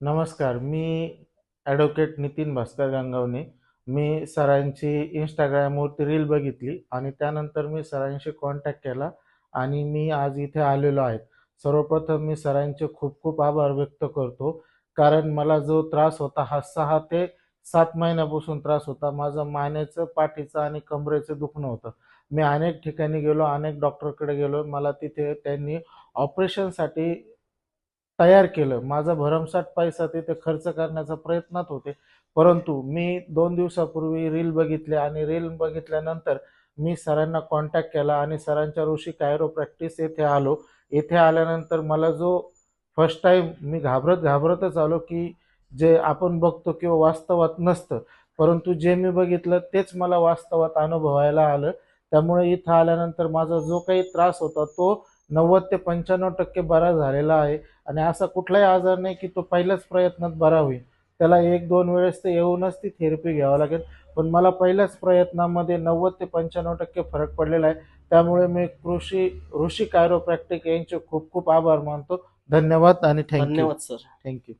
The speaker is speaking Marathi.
नमस्कार. मी ॲडव्होकेट नितीन भास्कर गंगावणे. मी सरांची Instagramवरती रील बघितली आणि त्यानंतर मी सरांशी कॉन्टॅक्ट केला आणि मी आज इथे आलेलो आहे. सर्वप्रथम मी सरांचे खूप खूप आभार व्यक्त करतो. कारण मला जो त्रास होता हा 6 ते 7 महिन्यापासून त्रास होता. माझं मानेचं, पाठीचं आणि कमरेचं दुखणं होतं. मी अनेक ठिकाणी गेलो, अनेक डॉक्टरकडे गेलो. मला तिथे त्यांनी ऑपरेशनसाठी तयार केलं. माझा भरमसाठ पैसा तिथे खर्च करण्याचा प्रयत्नात होते. परंतु मी 2 दिवसापूर्वी रील बघितली आणि रील बघितल्यानंतर मी सरांना कॉन्टॅक्ट केला आणि सरांच्या ऋषी कायरोप्रॅक्टिस येथे आलो. येथे आल्यानंतर मला जो फर्स्ट टाईम मी घाबरतच आलो, की जे आपण बघतो किंवा वास्तवात नसतं. परंतु जे मी बघितलं तेच मला वास्तवात अनुभवायला आलं. त्यामुळे इथं आल्यानंतर माझा जो काही त्रास होता तो 90 ते 95% बरा झालेला आहे. आणि असा कुठलाही आजार नाही की तो पहिल्याच प्रयत्नात बरा होईल. त्याला 1-2 वेळेस तर येऊनच ती थेरपी घ्यावी लागेल. पण मला पहिल्याच प्रयत्नामध्ये 90 ते 95% फरक पडलेला आहे. त्यामुळे मी ऋषी कायरोप्रॅक्टिक यांचे खूप खूप आभार मानतो. धन्यवाद आणि थँक धन्यवाद सर. यू.